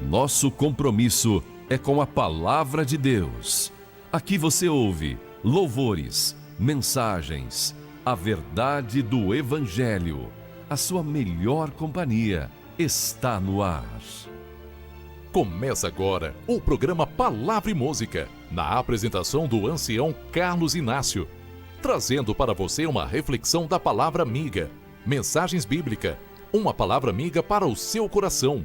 Nosso compromisso é com a Palavra de Deus. Aqui você ouve louvores, mensagens, a verdade do Evangelho. A sua melhor companhia está no ar. Começa agora o programa Palavra e Música, na apresentação do ancião Carlos Inácio, trazendo para você uma reflexão da palavra amiga, mensagens bíblicas, uma palavra amiga para o seu coração.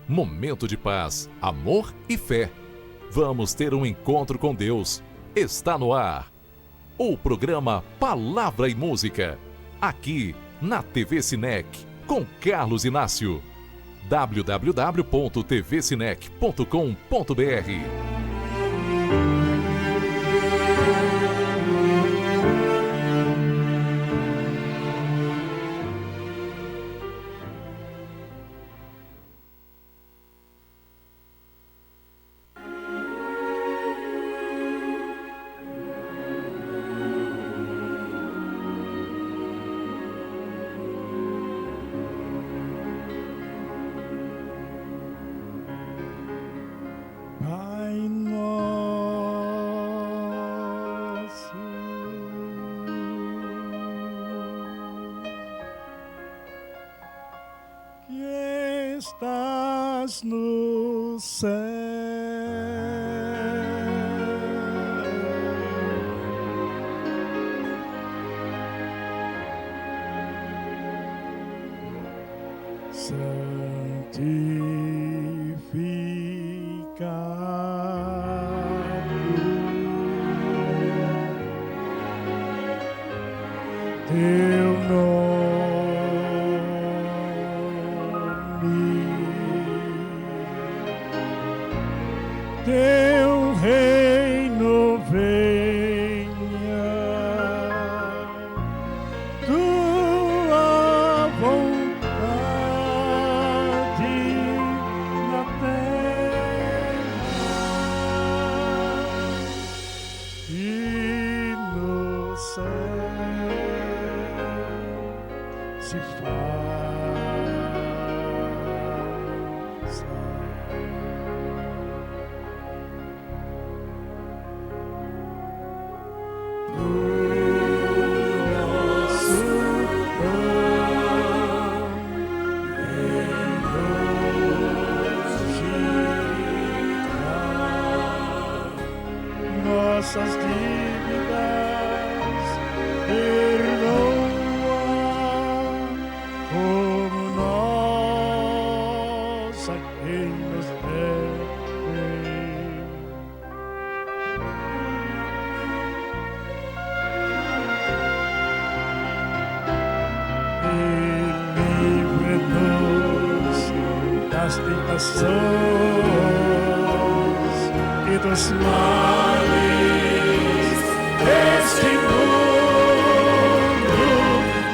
Momento de paz, amor e fé. Vamos ter um encontro com Deus. Está no ar o programa Palavra e Música, aqui na TV Sinec, com Carlos Inácio. www.tvsinec.com.br. Estás no céu, santificado teu nome. Teu reino venha, tua vontade na terra e no céu se faça. Nossas dívidas perdoa, como nós a quem nos deve. E livra-nos das tentações e dos males deste mundo,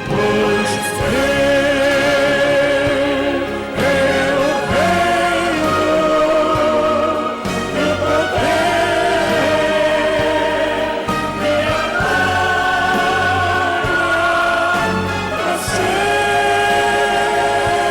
pois teu é o reino e o poder e a glória para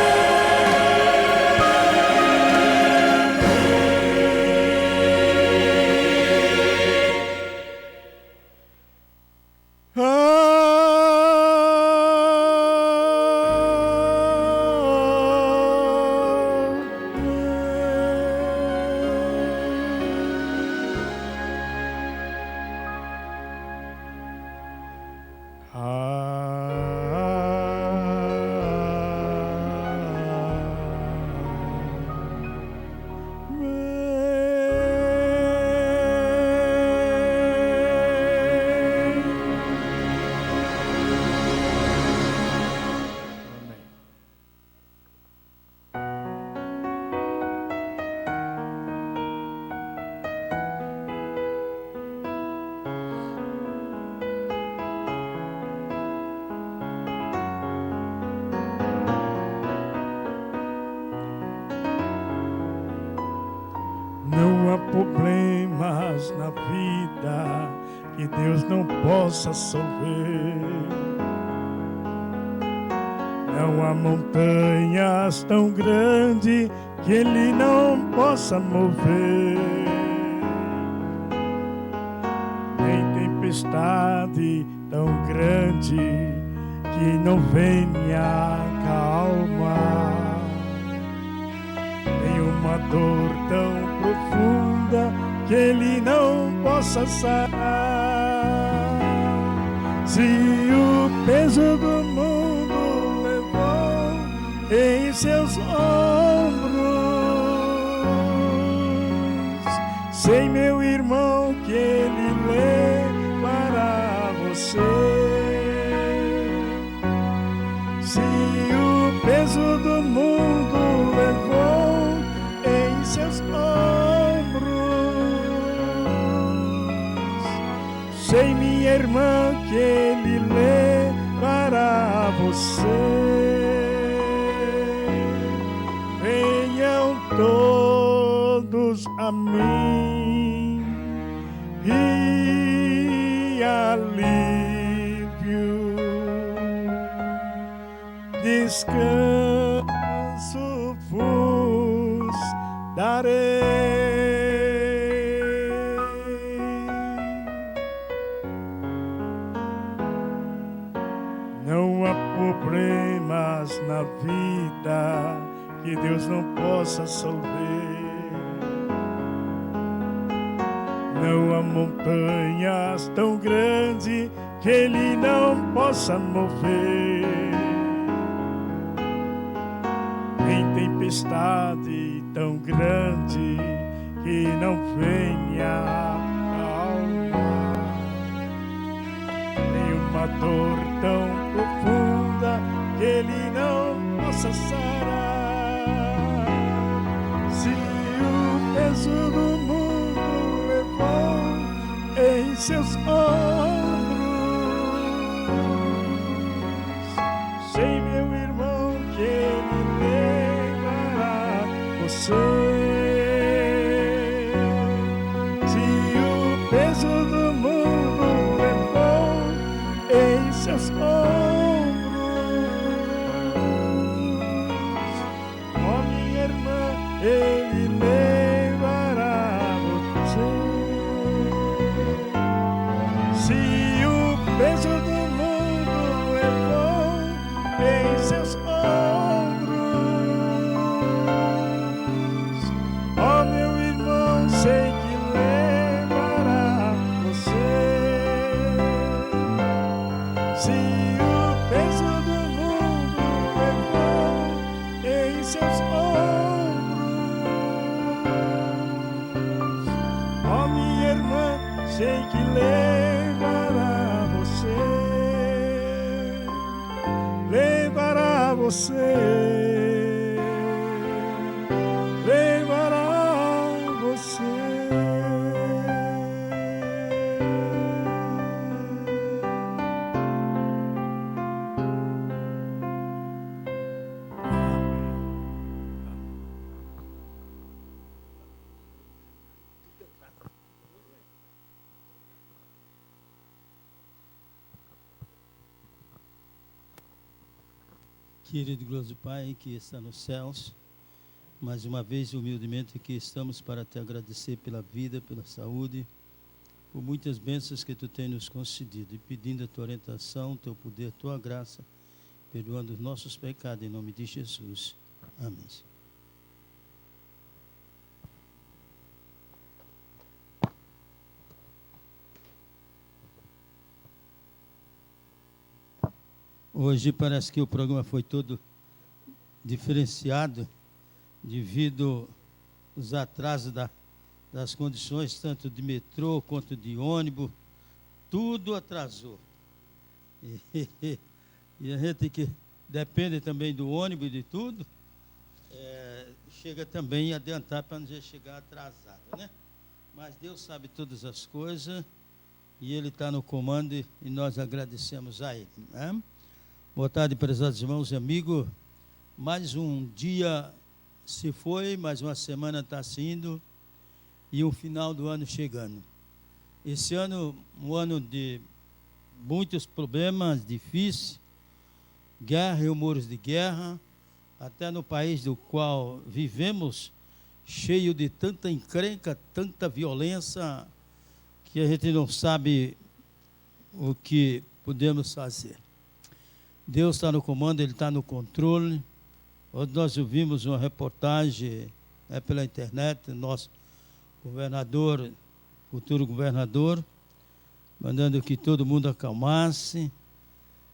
Não há problemas na vida que Deus não possa solver. Não há montanhas tão grandes que Ele não possa mover, nem tempestade tão grande que não venha acalmar, nem uma dor tão profunda que Ele não possa sarar. Se o peso do mundo levou em seus ombros, sei, meu irmão, que Ele levará você. Se o peso do mundo levou em seus ombros, sei, minha irmã, que Ele levará você. Venham todos a mim e alívio, descanso vos darei. Não há problemas na vida que Deus não possa resolver. Não há montanhas tão grandes que Ele não possa mover, nem tempestade tão grande que não venha acalmar, nem uma dor tão profunda que Ele não possa sarar. Se o peso do mundo levou em seus ombros, sei, meu irmão, que Ele levará você. Se o peso do mundo levou em seus ombros, ó minha irmã, Ele levará você. Se o peso do mundo levou em seus ombros, ó meu irmão, sei que levará você. Se o peso do mundo levou em seus ombros, ó minha irmã, sei que levará você. Levará você. Levará você. Querido e glorioso Pai que está nos céus, mais uma vez, humildemente, aqui estamos para te agradecer pela vida, pela saúde, por muitas bênçãos que tu tens nos concedido, e pedindo a tua orientação, teu poder, tua graça, perdoando os nossos pecados, em nome de Jesus. Amém. Hoje parece que o programa foi todo diferenciado devido aos atrasos das condições, tanto de metrô quanto de ônibus, tudo atrasou. E a gente que depende também do ônibus e de tudo, chega também a adiantar para não chegar atrasado, né? Mas Deus sabe todas as coisas e Ele está no comando e nós agradecemos a Ele, né? Boa tarde, prezados irmãos e amigos. Mais um dia se foi, mais uma semana está se indo e o final do ano chegando. Esse ano, um ano de muitos problemas, difícil, guerra e rumores de guerra, até no país do qual vivemos, cheio de tanta encrenca, tanta violência, que a gente não sabe o que podemos fazer. Deus está no comando, Ele está no controle. Hoje nós ouvimos uma reportagem pela internet, nosso governador, futuro governador, mandando que todo mundo acalmasse.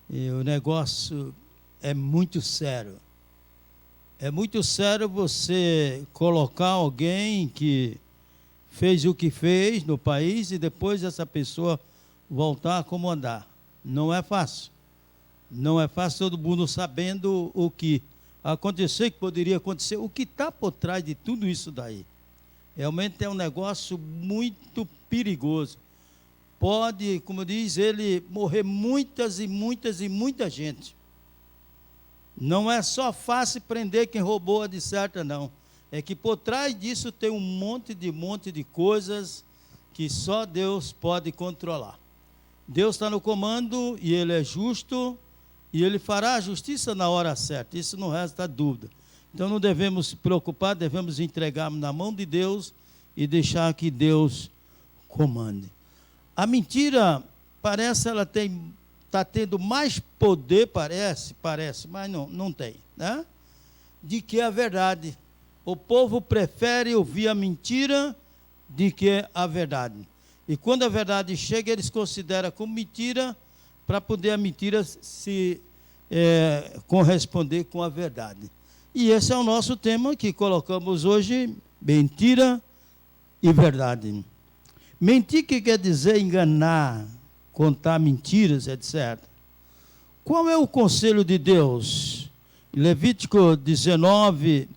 E o negócio é muito sério. É muito sério você colocar alguém que fez o que fez no país e depois essa pessoa voltar a comandar. Não é fácil. Não é fácil, todo mundo sabendo o que aconteceu, que poderia acontecer, o que está por trás de tudo isso daí. Realmente é um negócio muito perigoso. Pode, como diz ele, morrer muita gente. Não é só fácil prender quem roubou a de certa, não. É que por trás disso tem um monte de coisas que só Deus pode controlar. Deus está no comando e Ele é justo e Ele fará a justiça na hora certa. Isso não resta dúvida. Então não devemos se preocupar, devemos entregar na mão de Deus e deixar que Deus comande. A mentira, parece, ela está tendo mais poder, parece, mas não tem, né? De que a verdade. O povo prefere ouvir a mentira do que a verdade. E quando a verdade chega, eles consideram como mentira, para poder a mentira se corresponder com a verdade. E esse é o nosso tema que colocamos hoje, mentira e verdade. Mentir que quer dizer enganar, contar mentiras, etc. Qual é o conselho de Deus? Levítico 19,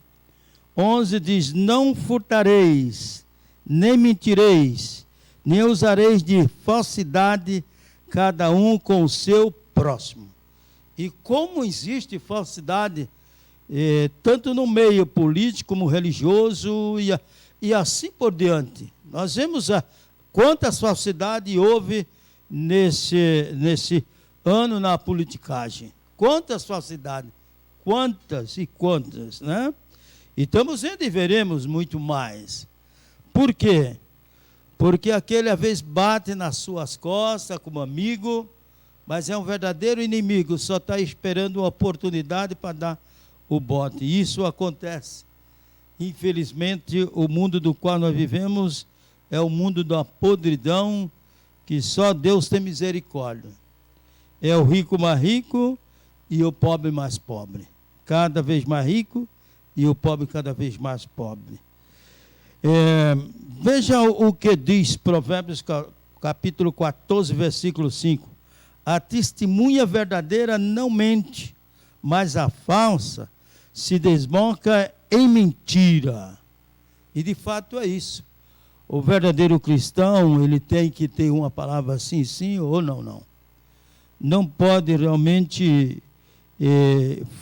11 diz: não furtareis, nem mentireis, nem usareis de falsidade, cada um com o seu próximo. E como existe falsidade, tanto no meio político como religioso e assim por diante. Nós vemos quantas falsidades houve nesse ano na politicagem. Quantas falsidades, quantas e quantas, né? E estamos vendo e veremos muito mais. Por quê? Porque aquele às vezes bate nas suas costas como amigo, mas é um verdadeiro inimigo, só está esperando uma oportunidade para dar o bote. E isso acontece. Infelizmente, o mundo do qual nós vivemos é o mundo da podridão, que só Deus tem misericórdia. É o rico mais rico e o pobre mais pobre. Cada vez mais rico e o pobre cada vez mais pobre. Veja o que diz Provérbios capítulo 14, versículo 5. A testemunha verdadeira não mente, mas a falsa se desboca em mentira. E de fato é isso. O verdadeiro cristão, ele tem que ter uma palavra sim, sim ou não, não. Não pode realmente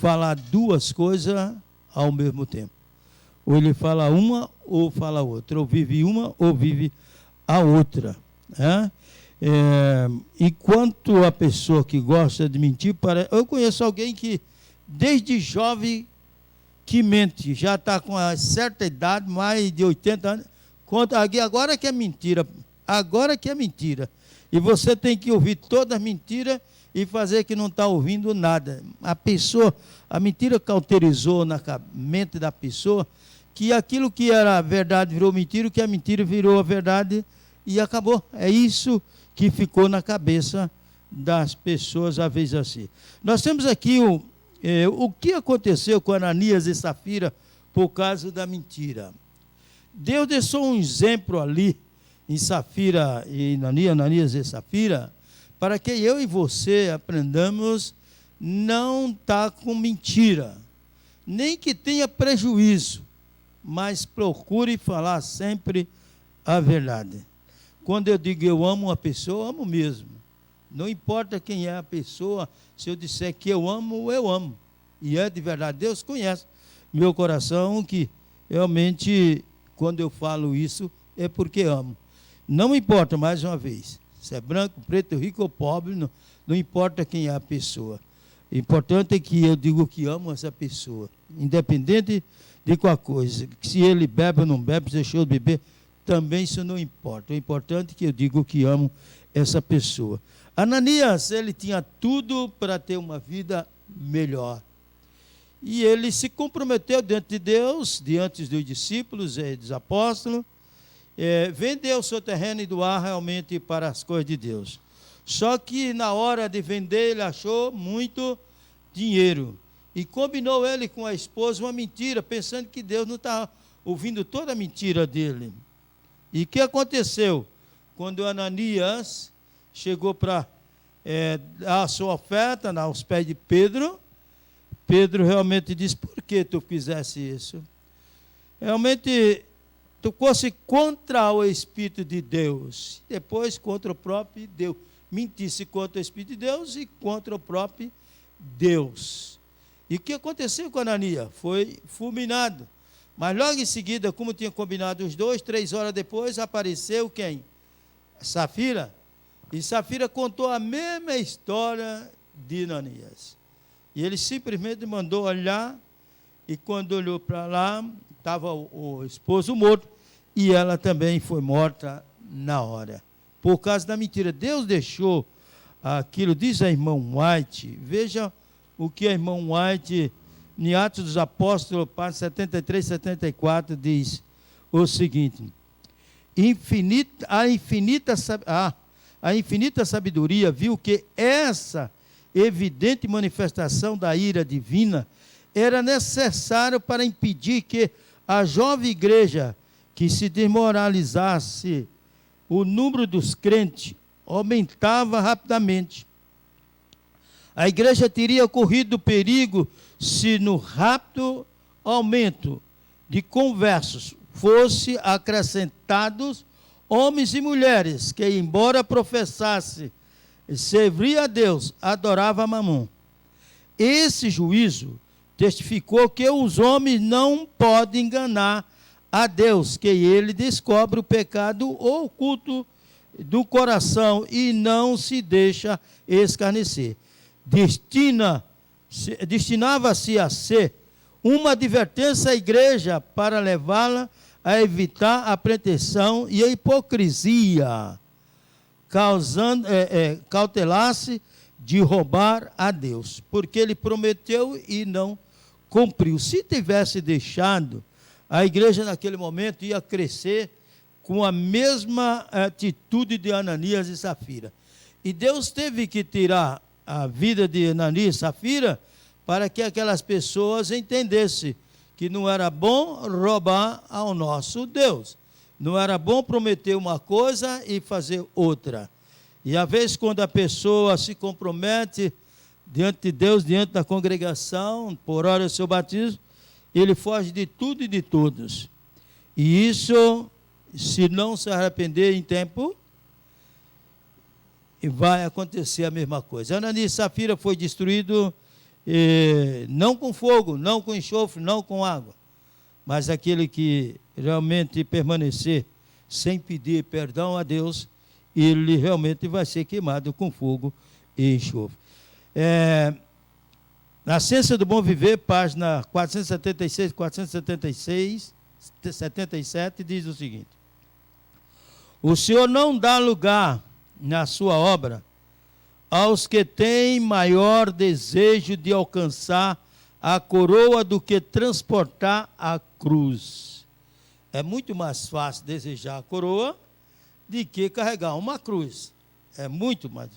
falar duas coisas ao mesmo tempo. Ou ele fala uma ou fala outra. Ou vive uma ou vive a outra. Né? Enquanto a pessoa que gosta de mentir, eu conheço alguém que desde jovem que mente, já está com uma certa idade, mais de 80 anos, conta agora que é mentira, agora que é mentira. E você tem que ouvir todas as mentiras e fazer que não está ouvindo nada. A mentira cauterizou na mente da pessoa que aquilo que era verdade virou mentira, o que é mentira virou a verdade e acabou. É isso que ficou na cabeça das pessoas, às vezes assim. Nós temos aqui o que aconteceu com Ananias e Safira por causa da mentira. Deus deixou um exemplo ali em Safira e Ananias e Safira, para que eu e você aprendamos não estar com mentira, nem que tenha prejuízo, mas procure falar sempre a verdade. Quando eu digo eu amo uma pessoa, eu amo mesmo. Não importa quem é a pessoa, se eu disser que eu amo. E é de verdade. Deus conhece meu coração, que realmente, quando eu falo isso, é porque amo. Não importa, mais uma vez, se é branco, preto, rico ou pobre, não importa quem é a pessoa. Importante é que eu digo que amo essa pessoa, independente de qual coisa. Se ele bebe ou não bebe, se deixou de beber, também isso não importa. O importante é que eu digo que amo essa pessoa. Ananias, ele tinha tudo para ter uma vida melhor. E ele se comprometeu diante de Deus, diante dos discípulos e dos apóstolos, vendeu o seu terreno e doar realmente para as coisas de Deus. Só que na hora de vender, ele achou muito dinheiro. E combinou ele com a esposa uma mentira, pensando que Deus não estava ouvindo toda a mentira dele. E o que aconteceu? Quando Ananias chegou para dar a sua oferta aos pés de Pedro, Pedro realmente disse: por que tu fizesse isso? Realmente, tu fosse contra o Espírito de Deus, depois contra o próprio Deus. Mentisse contra o Espírito de Deus e contra o próprio Deus. E o que aconteceu com Ananias? Foi fulminado. Mas logo em seguida, como tinha combinado os dois, 3 horas depois, apareceu quem? Safira. E Safira contou a mesma história de Ananias. E ele simplesmente mandou olhar, e quando olhou para lá, estava o esposo morto, e ela também foi morta na hora. Por causa da mentira. Deus deixou aquilo, diz a irmã White, veja o que a irmã White, em Atos dos Apóstolos, página 73, 74, diz o seguinte: a infinita sabedoria viu que essa evidente manifestação da ira divina era necessário para impedir que a jovem igreja que se desmoralizasse. O número dos crentes aumentava rapidamente. A igreja teria corrido perigo se no rápido aumento de conversos fosse acrescentados homens e mulheres que, embora professasse servir a Deus, adorava Mamon. Esse juízo testificou que os homens não podem enganar a Deus, que ele descobre o pecado oculto do coração e não se deixa escarnecer. Destinava-se a ser uma advertência à igreja para levá-la a evitar a pretensão e a hipocrisia, cautelar-se de roubar a Deus, porque ele prometeu e não cumpriu. Se tivesse deixado, a igreja naquele momento ia crescer com a mesma atitude de Ananias e Safira. E Deus teve que tirar a vida de Ananias e Safira para que aquelas pessoas entendessem que não era bom roubar ao nosso Deus. Não era bom prometer uma coisa e fazer outra. E às vezes quando a pessoa se compromete diante de Deus, diante da congregação, por hora do seu batismo, ele foge de tudo e de todos. E isso, se não se arrepender em tempo, vai acontecer a mesma coisa. Ananias e Safira foi destruído não com fogo, não com enxofre, não com água, mas aquele que realmente permanecer sem pedir perdão a Deus, ele realmente vai ser queimado com fogo e enxofre. Na Ciência do Bom Viver, página 476, 476, 77, diz o seguinte: o Senhor não dá lugar na sua obra aos que têm maior desejo de alcançar a coroa do que transportar a cruz. É muito mais fácil desejar a coroa do que carregar uma cruz. É muito mais.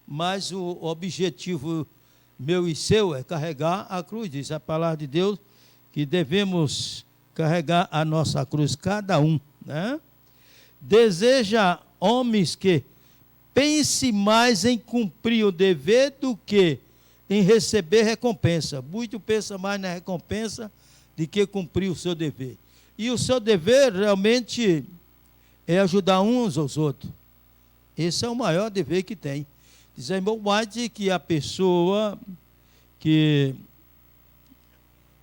Mas o objetivo meu e seu é carregar a cruz. Diz a palavra de Deus que devemos carregar a nossa cruz, cada um, né? Deseja homens que pense mais em cumprir o dever do que em receber recompensa. Muito pensa mais na recompensa do que cumprir o seu dever. E o seu dever realmente é ajudar uns aos outros. Esse é o maior dever que tem. Diz a irmã White que a pessoa que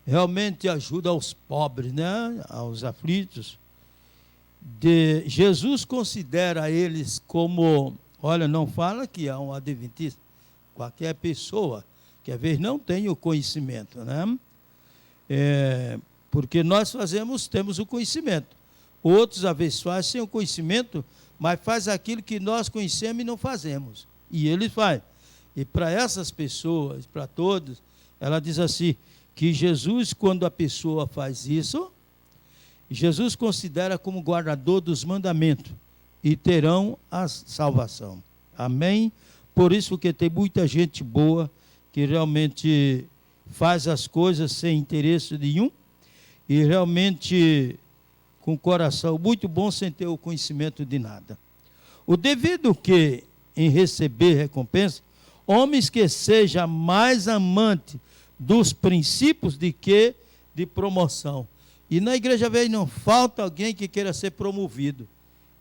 realmente ajuda aos pobres, né, aos aflitos, Jesus considera eles como, olha, não fala que é um adventista, qualquer pessoa que às vezes não tem o conhecimento, né? Porque nós temos o conhecimento. Outros, às vezes, fazem sem o conhecimento, mas faz aquilo que nós conhecemos e não fazemos. E ele faz. E para essas pessoas, para todos, ela diz assim, que Jesus, quando a pessoa faz isso, Jesus considera como guardador dos mandamentos e terão a salvação. Amém? Por isso que tem muita gente boa que realmente faz as coisas sem interesse nenhum e realmente com o coração muito bom sem ter o conhecimento de nada. O devido que em receber recompensa, homens que sejam mais amantes dos princípios de que de promoção. E na igreja, às vezes, não falta alguém que queira ser promovido.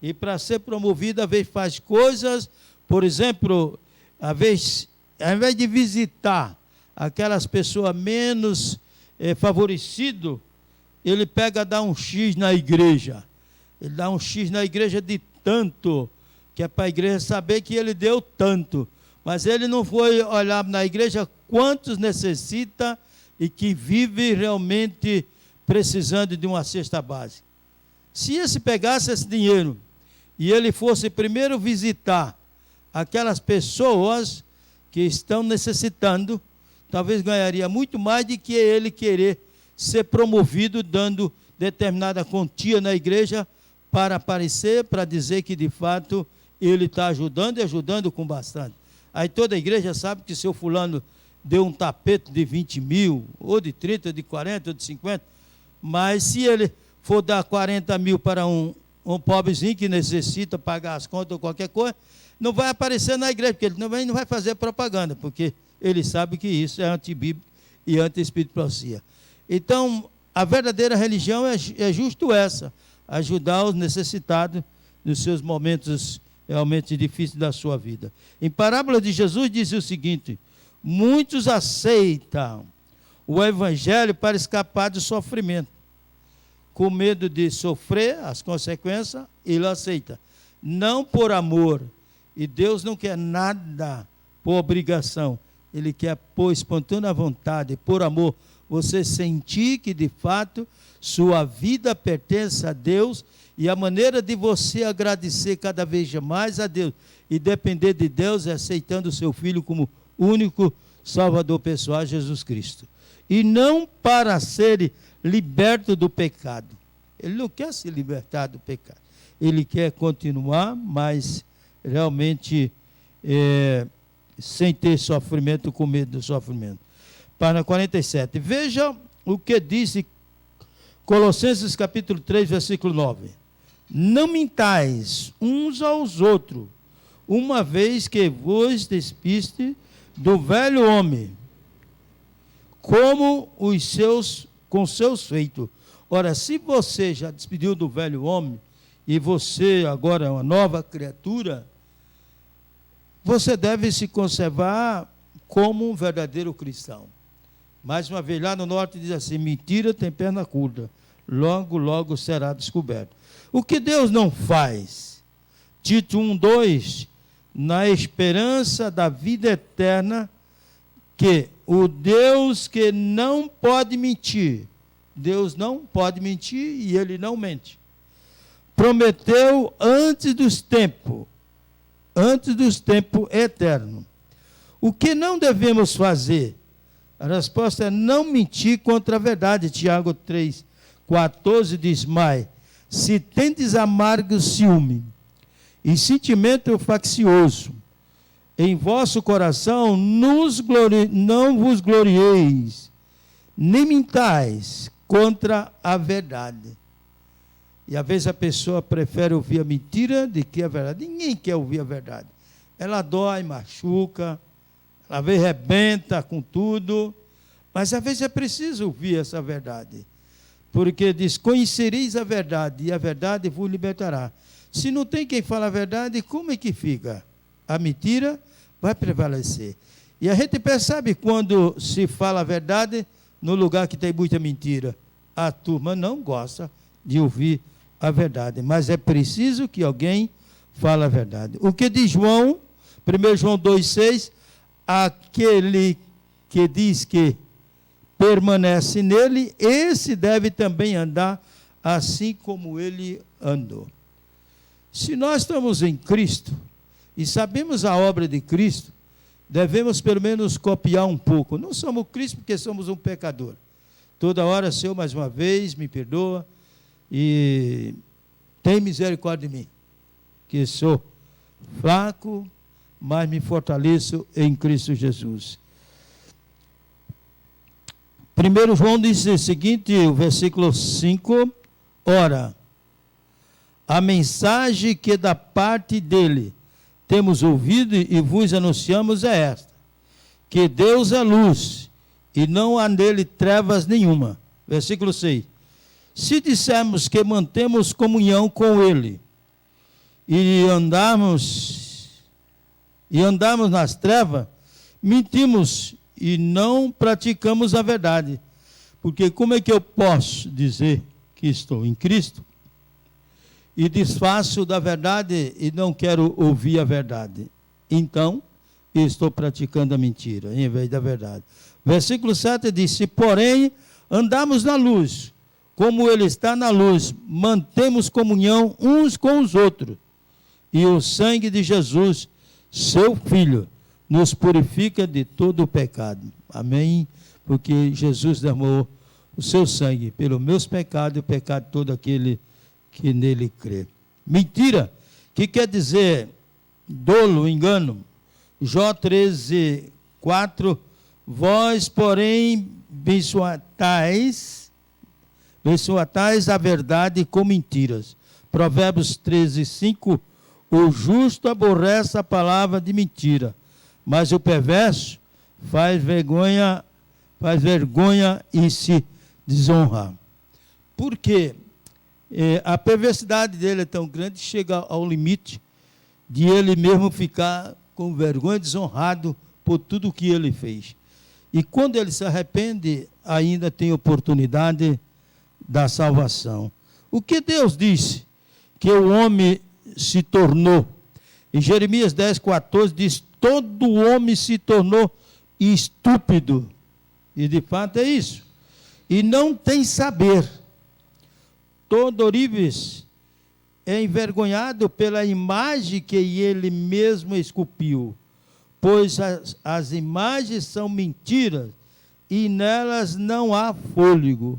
E para ser promovido, às vezes, faz coisas, por exemplo, às vezes, ao invés de visitar aquelas pessoas menos favorecidas, ele pega, dá um X na igreja. Ele dá um X na igreja de tanto, que é para a igreja saber que ele deu tanto. Mas ele não foi olhar na igreja quantos necessita e que vive realmente precisando de uma cesta básica. Se esse pegasse esse dinheiro e ele fosse primeiro visitar aquelas pessoas que estão necessitando, talvez ganharia muito mais do que ele querer ser promovido dando determinada quantia na igreja para aparecer, para dizer que de fato ele está ajudando e ajudando com bastante. Aí toda a igreja sabe que seu fulano deu um tapete de 20 mil, ou de 30, de 40, ou de 50, mas se ele for dar 40 mil para um pobrezinho que necessita pagar as contas ou qualquer coisa, não vai aparecer na igreja, porque ele também não vai fazer propaganda, porque ele sabe que isso é antibíblico e anti-espírito profecia. Então, a verdadeira religião é justo essa, ajudar os necessitados nos seus momentos realmente difíceis da sua vida. Em parábola de Jesus diz o seguinte: muitos aceitam o evangelho para escapar do sofrimento. Com medo de sofrer as consequências, ele aceita. Não por amor. E Deus não quer nada por obrigação. Ele quer por espontânea vontade, por amor. Você sentir que, de fato, sua vida pertence a Deus e a maneira de você agradecer cada vez mais a Deus e depender de Deus é aceitando o seu Filho como único Salvador pessoal, Jesus Cristo. E não para ser liberto do pecado. Ele não quer se libertar do pecado. Ele quer continuar, mas realmente sem ter sofrimento, com medo do sofrimento. Página 47. Veja o que disse Colossenses capítulo 3, versículo 9. Não mintais uns aos outros, uma vez que vos despiste do velho homem, como com seus feitos. Ora, se você já despediu do velho homem, e você agora é uma nova criatura, você deve se conservar como um verdadeiro cristão. Mais uma vez, lá no norte diz assim: mentira tem perna curta, logo, logo será descoberto. O que Deus não faz? Tito 1:2, na esperança da vida eterna, que o Deus que não pode mentir, Deus não pode mentir e ele não mente, prometeu antes dos tempos eternos. O que não devemos fazer? A resposta é não mentir contra a verdade. Tiago 3,14 diz: mas se tendes amargo ciúme e sentimento faccioso em vosso coração, não vos glorieis, nem mintais contra a verdade. E às vezes a pessoa prefere ouvir a mentira do que a verdade. Ninguém quer ouvir a verdade. Ela dói, machuca, às vezes rebenta com tudo, mas às vezes é preciso ouvir essa verdade, porque diz: conhecereis a verdade, e a verdade vos libertará. Se não tem quem fala a verdade, como é que fica? A mentira vai prevalecer. E a gente percebe quando se fala a verdade no lugar que tem muita mentira. A turma não gosta de ouvir a verdade, mas é preciso que alguém fale a verdade. O que diz João, 1 João 2,6, aquele que diz que permanece nele, esse deve também andar assim como ele andou. Se nós estamos em Cristo e sabemos a obra de Cristo, devemos pelo menos copiar um pouco. Não somos Cristo porque somos um pecador. Toda hora, Senhor, mais uma vez, me perdoa e tem misericórdia de mim, que sou fraco, mas me fortaleço em Cristo Jesus. 1 João diz o seguinte, o versículo 5, ora, a mensagem que da parte dele temos ouvido e vos anunciamos é esta, que Deus é luz e não há nele trevas nenhuma. Versículo 6. Se dissermos que mantemos comunhão com ele e andarmos nas trevas, mentimos e não praticamos a verdade. Porque como é que eu posso dizer que estou em Cristo e desfaço da verdade e não quero ouvir a verdade? Então, eu estou praticando a mentira em vez da verdade. Versículo 7 diz, se porém andamos na luz, como ele está na luz, mantemos comunhão uns com os outros, e o sangue de Jesus, seu Filho, nos purifica de todo o pecado. Amém? Porque Jesus derramou o seu sangue pelo meus pecados e o pecado de todo aquele que nele crê. Mentira, que quer dizer dolo, engano. Jó 13, 4, vós, porém, abençoatais a verdade com mentiras. Provérbios 13, 5, o justo aborrece a palavra de mentira, mas o perverso faz vergonha e se desonra. Por quê? A perversidade dele é tão grande que chega ao limite de ele mesmo ficar com vergonha, desonrado por tudo o que ele fez. E quando ele se arrepende, ainda tem oportunidade da salvação. O que Deus disse que o homem se tornou? Em Jeremias 10, 14 diz, todo homem se tornou estúpido. E de fato é isso. E não tem saber. Todo ourives é envergonhado pela imagem que ele mesmo esculpiu, pois as imagens são mentiras e nelas não há fôlego.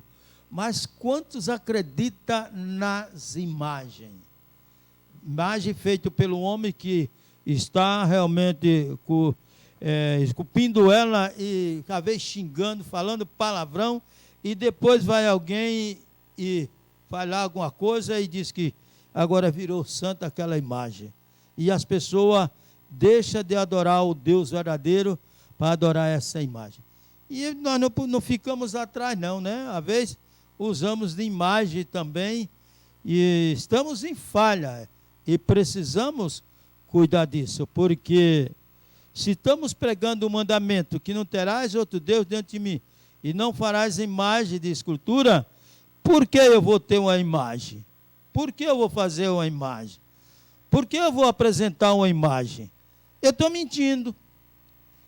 Mas quantos acreditam nas imagens? Imagem feita pelo homem que está realmente esculpindo ela e cada vez xingando, falando palavrão, e depois vai alguém e falar alguma coisa e diz que agora virou santa aquela imagem. E as pessoas deixam de adorar o Deus verdadeiro para adorar essa imagem. E nós não ficamos atrás não, né? Às vezes usamos de imagem também e estamos em falha e precisamos cuidar disso, porque se estamos pregando o mandamento que não terás outro Deus diante de mim e não farás imagem de escultura, por que eu vou ter uma imagem? Por que eu vou fazer uma imagem? Por que eu vou apresentar uma imagem? Eu estou mentindo.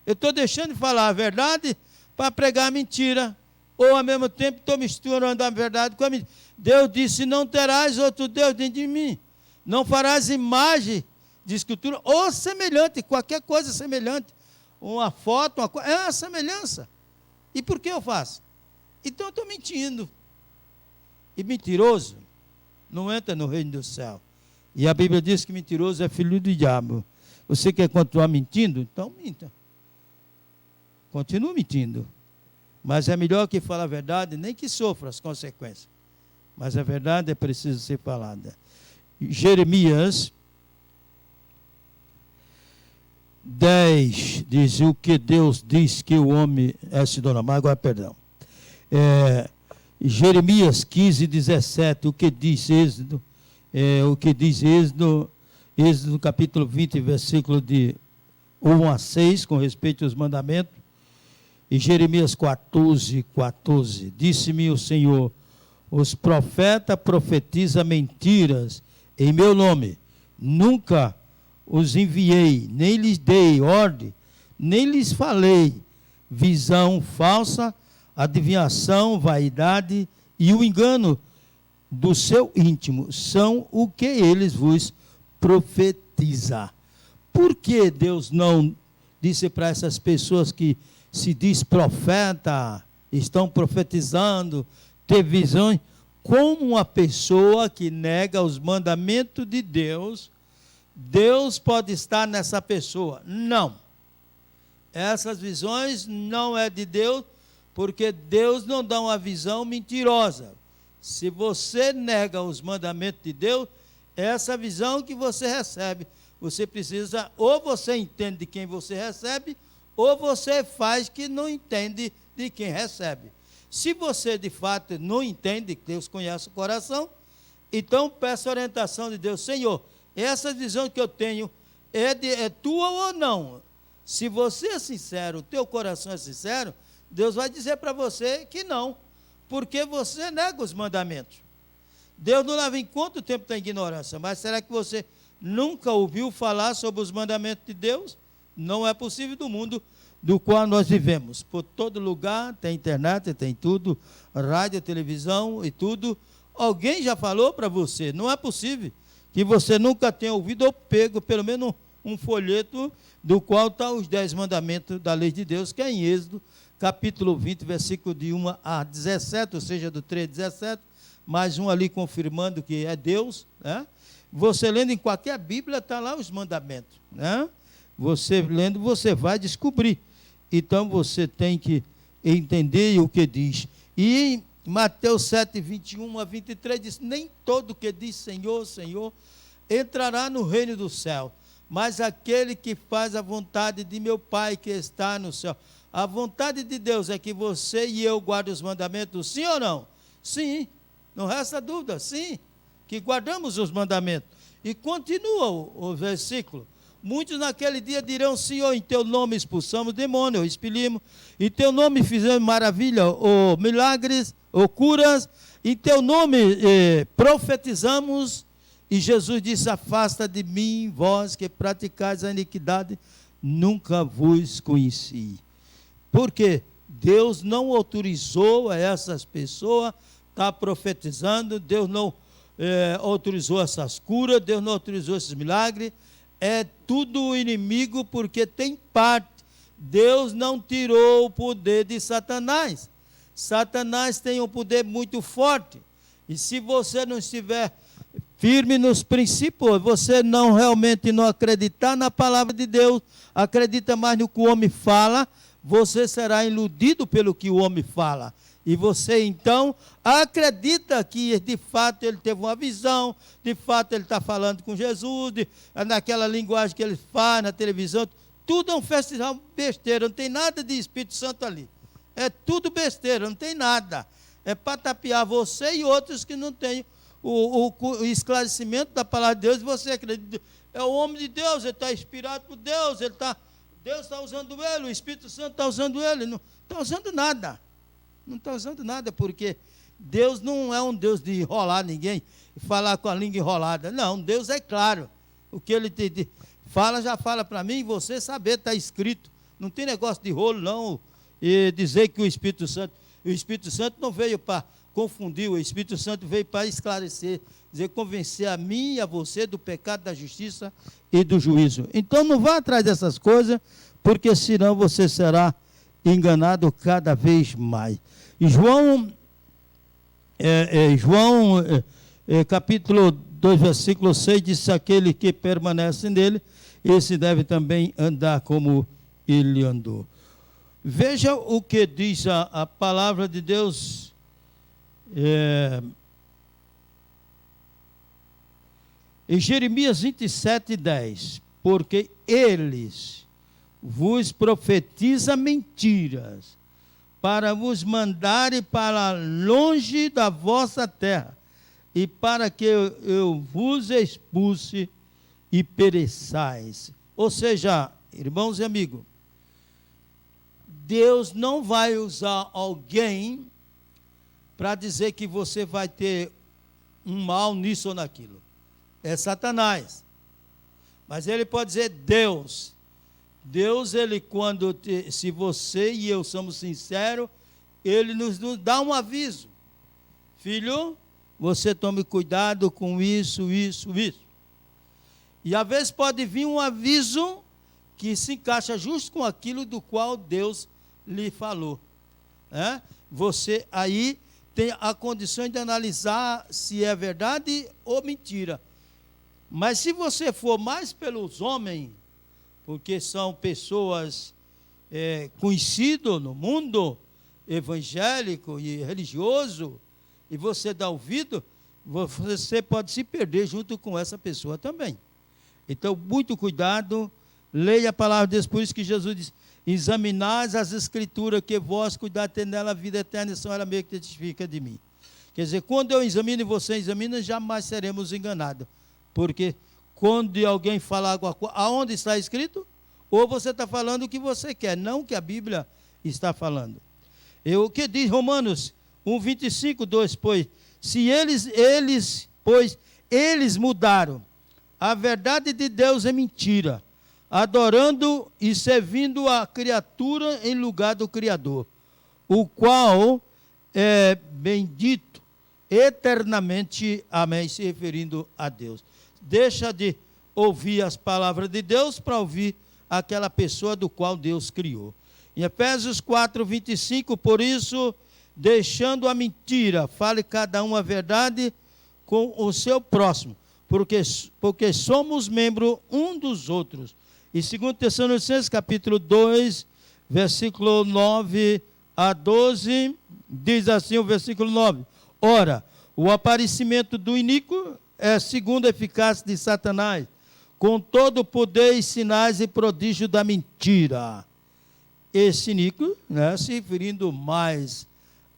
Eu estou deixando de falar a verdade para pregar a mentira. Ou, ao mesmo tempo, estou misturando a verdade com a mentira. Deus disse, não terás outro Deus dentro de mim. Não farás imagem de escultura ou semelhante, qualquer coisa semelhante. Uma foto, é uma semelhança. E por que eu faço? Então eu estou mentindo. E mentiroso não entra no reino do céu. E a Bíblia diz que mentiroso é filho do diabo. Você quer continuar mentindo? Então minta. Continue mentindo. Mas é melhor que fale a verdade, nem que sofra as consequências. Mas a verdade é preciso ser falada. Jeremias 10 diz o que Deus diz que o homem é se dono. Mas agora, perdão. Jeremias 15, 17, o que diz Êxodo? Êxodo capítulo 20, versículo de 1 a 6, com respeito aos mandamentos. E Jeremias 14, 14, disse-me o Senhor, os profetas profetizam mentiras em meu nome, nunca os enviei, nem lhes dei ordem, nem lhes falei, visão falsa, adivinhação, vaidade e o engano do seu íntimo são o que eles vos profetiza. Por que Deus não disse para essas pessoas que se diz profeta, estão profetizando, ter visões, como uma pessoa que nega os mandamentos de Deus, Deus pode estar nessa pessoa? Não. Essas visões não é de Deus, porque Deus não dá uma visão mentirosa. Se você nega os mandamentos de Deus, essa visão que você recebe, você precisa, ou você entende de quem você recebe, ou você faz que não entende de quem recebe. Se você de fato não entende, Deus conhece o coração, então peça a orientação de Deus. Senhor, essa visão que eu tenho é tua ou não? Se você é sincero, o teu coração é sincero, Deus vai dizer para você que não, porque você nega os mandamentos. Deus não leva em conta o tempo da ignorância, mas será que você nunca ouviu falar sobre os mandamentos de Deus? Não é possível do mundo do qual nós vivemos. Por todo lugar, tem internet, tem tudo, rádio, televisão e tudo. Alguém já falou para você? Não é possível que você nunca tenha ouvido ou pego pelo menos um folheto do qual estão os 10 mandamentos da lei de Deus, que é em Êxodo, capítulo 20, versículo de 1 a 17, ou seja, do 3 a 17, mais um ali confirmando que é Deus, né? Você lendo em qualquer Bíblia, está lá os mandamentos, né? Você lendo, você vai descobrir. Então, você tem que entender o que diz. E em Mateus 7, 21 a 23, diz, nem todo que diz Senhor, Senhor, entrará no reino do céu, mas aquele que faz a vontade de meu Pai que está no céu. A vontade de Deus é que você e eu guardem os mandamentos, sim ou não? Sim, não resta dúvida, sim, que guardamos os mandamentos. E continua o versículo. Muitos naquele dia dirão, Senhor, em teu nome expulsamos demônio, ou expelimos, em teu nome fizemos maravilha, ou milagres, ou curas, em teu nome profetizamos. E Jesus disse, afasta de mim, vós que praticais a iniquidade, nunca vos conheci. Porque Deus não autorizou a essas pessoas estar profetizando, Deus não autorizou essas curas, Deus não autorizou esses milagres. É tudo inimigo porque tem parte. Deus não tirou o poder de Satanás. Satanás tem um poder muito forte. E se você não estiver firme nos princípios, você não realmente não acreditar na palavra de Deus, acredita mais no que o homem fala, você será iludido pelo que o homem fala. E você, então, acredita que, de fato, ele teve uma visão, de fato, ele está falando com Jesus, naquela linguagem que ele faz na televisão. Tudo é um festival besteira, não tem nada de Espírito Santo ali. É tudo besteira, não tem nada. É para tapear você e outros que não têm o esclarecimento da palavra de Deus. E você acredita, é o homem de Deus, ele está inspirado por Deus, Deus está usando ele, o Espírito Santo está usando ele. Não está usando nada. Não está usando nada, porque Deus não é um Deus de enrolar ninguém, falar com a língua enrolada. Não, Deus é claro. O que ele te fala, já fala para mim, e você saber, está escrito. Não tem negócio de rolo, não. E dizer que o Espírito Santo não veio para confundir, o Espírito Santo veio para esclarecer, dizer, convencer a mim e a você do pecado, da justiça e do juízo. Então não vá atrás dessas coisas, porque senão você será enganado cada vez mais. E João, capítulo 2, versículo 6, diz, aquele que permanece nele, esse deve também andar como ele andou. Veja o que diz a palavra de Deus, em Jeremias 27, 10, porque eles vos profetiza mentiras, para vos mandarem para longe da vossa terra, e para que eu vos expulse e pereçais. Ou seja, irmãos e amigos, Deus não vai usar alguém para dizer que você vai ter um mal nisso ou naquilo. É Satanás. Mas ele pode dizer, Deus Deus, ele se você e eu somos sinceros, ele nos dá um aviso. Filho, você tome cuidado com isso. E às vezes pode vir um aviso que se encaixa justo com aquilo do qual Deus lhe falou. Você aí tem a condição de analisar se é verdade ou mentira. Mas se você for mais pelos homens, porque são pessoas conhecidas no mundo evangélico e religioso, e você dá ouvido, você pode se perder junto com essa pessoa também. Então, muito cuidado, leia a palavra de Deus, por isso que Jesus diz, examinais as escrituras, que vós cuidar ter nela a vida eterna, e são ela mesmo que testifica de mim. Quer dizer, quando eu examino e você examina, jamais seremos enganados. Porque quando alguém falar alguma coisa, aonde está escrito? Ou você está falando o que você quer, não o que a Bíblia está falando. O que diz Romanos 1:25, 2, pois, se eles mudaram a verdade de Deus em mentira, adorando e servindo a criatura em lugar do Criador, o qual é bendito eternamente, amém, se referindo a Deus. Deixa de ouvir as palavras de Deus para ouvir aquela pessoa do qual Deus criou. Em Efésios 4:25, por isso, deixando a mentira, fale cada um a verdade com o seu próximo, porque somos membros um dos outros. E 2 Tessalonicenses, capítulo 2, versículo 9 a 12, diz assim o versículo 9, ora, o aparecimento do iníquo é segundo a eficácia de Satanás, com todo o poder e sinais e prodígio da mentira. Esse iníquo, se referindo mais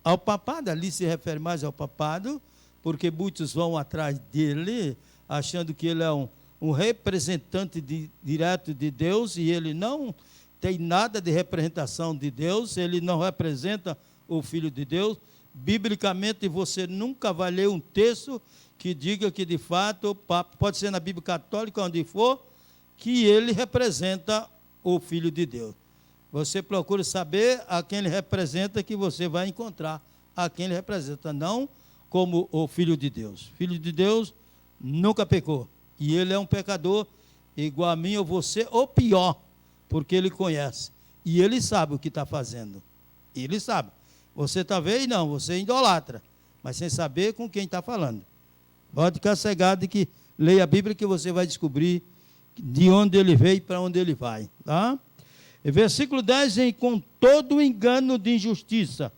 ao papado, ali se refere mais ao papado, porque muitos vão atrás dele, achando que ele é um representante direto de Deus, e ele não tem nada de representação de Deus, ele não representa o Filho de Deus. Biblicamente, você nunca vai ler um texto que diga que, de fato, pode ser na Bíblia Católica, onde for, que ele representa o Filho de Deus. Você procura saber a quem ele representa, que você vai encontrar a quem ele representa, não como o Filho de Deus. Filho de Deus nunca pecou, e ele é um pecador igual a mim ou você, ou pior, porque ele conhece, e ele sabe o que está fazendo. Ele sabe. Você talvez não, você idolatra, mas sem saber com quem está falando. Pode ficar cegado de que leia a Bíblia, que você vai descobrir de onde ele veio e para onde ele vai. Tá? Versículo 10, com todo o engano de injustiça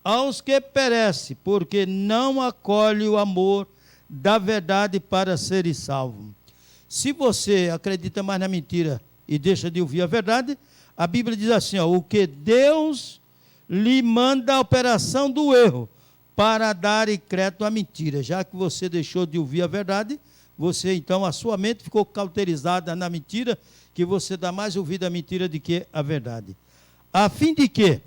aos que perecem, porque não acolhe o amor da verdade para serem salvos. Se você acredita mais na mentira e deixa de ouvir a verdade, a Bíblia diz assim, o que Deus lhe manda a operação do erro, para dar crédito à mentira. Já que você deixou de ouvir a verdade, você então, a sua mente ficou cauterizada na mentira, que você dá mais ouvido à mentira do que à verdade. A fim de quê?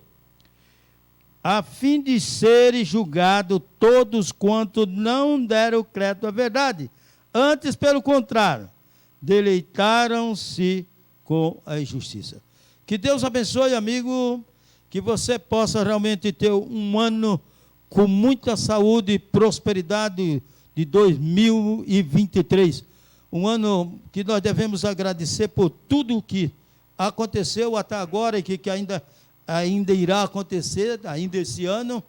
A fim de serem julgados todos quanto não deram crédito à verdade. Antes, pelo contrário, deleitaram-se com a injustiça. Que Deus abençoe, amigo, que você possa realmente ter um ano com muita saúde e prosperidade de 2023. Um ano que nós devemos agradecer por tudo o que aconteceu até agora e que ainda irá acontecer, ainda esse ano.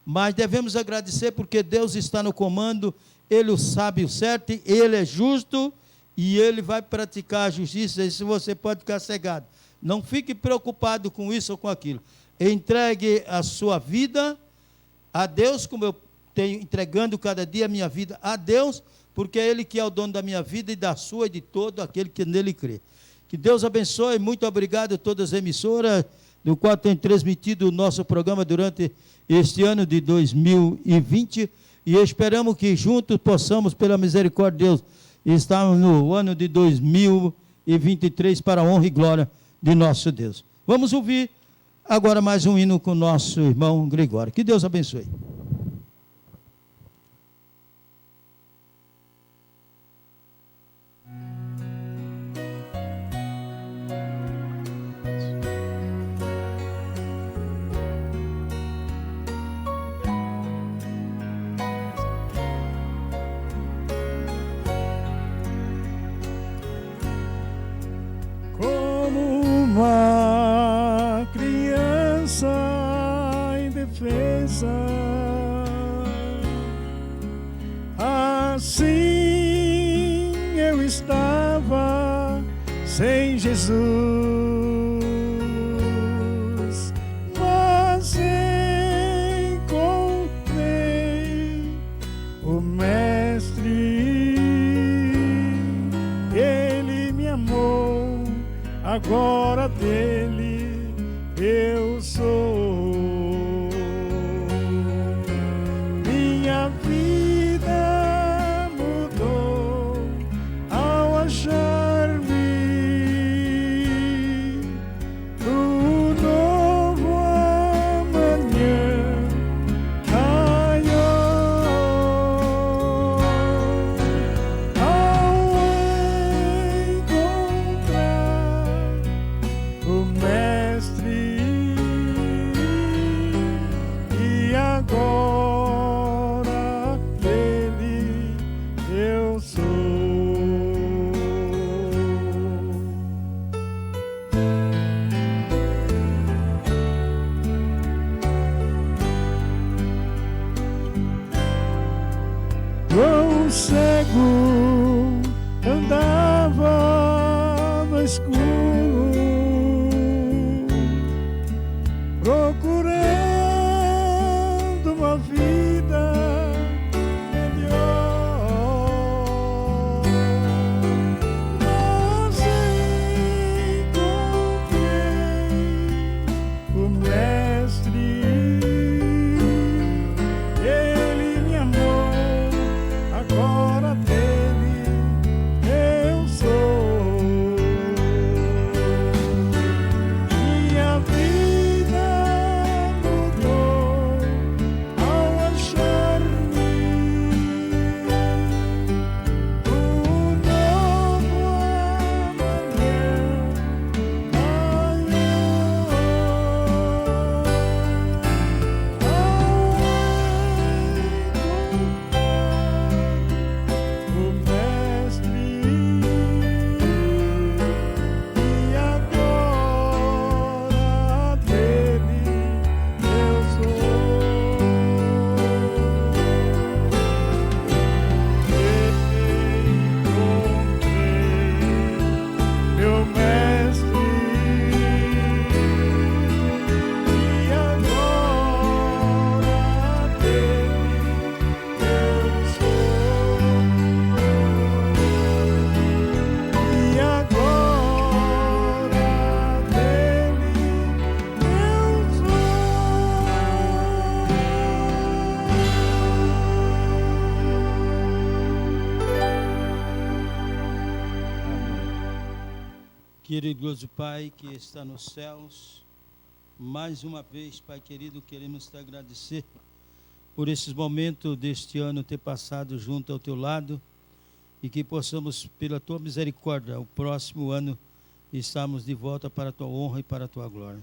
Mas devemos agradecer porque Deus está no comando, Ele sabe o certo, Ele é justo e Ele vai praticar a justiça. Isso você pode ficar cegado. Não fique preocupado com isso ou com aquilo. Entregue a sua vida a Deus, como eu tenho entregando cada dia a minha vida a Deus, porque é Ele que é o dono da minha vida e da sua e de todo aquele que nele crê. Que Deus abençoe, muito obrigado a todas as emissoras, do qual tem transmitido o nosso programa durante este ano de 2020, e esperamos que juntos possamos, pela misericórdia de Deus, estarmos no ano de 2023 para a honra e glória de nosso Deus. Vamos ouvir agora mais um hino com o nosso irmão Gregório. Que Deus abençoe. estava sem Jesus, mas encontrei o Mestre. Ele me amou, agora dele eu sou. Minha vida mudou ao achar-me no novo amanhã. Ao encontrar o Mestre, e agora dele eu sou. O cego andava no escuro, procurando uma vida melhor. Mas encontrei o Mestre. Ele me amou, agora dele eu sou. Minha vida mudou ao achar-me no novo o Mestre, e agora dele eu sou. Encontrei meu Mestre, e agora dele eu sou. E agora dele eu Querido Deus Pai que está nos céus, mais uma vez, Pai querido, queremos te agradecer por esses momentos deste ano ter passado junto ao teu lado, e que possamos, pela tua misericórdia, o próximo ano estarmos de volta para a tua honra e para a tua glória.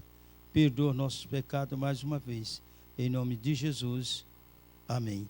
Perdoa nossos pecados mais uma vez, em nome de Jesus. Amém.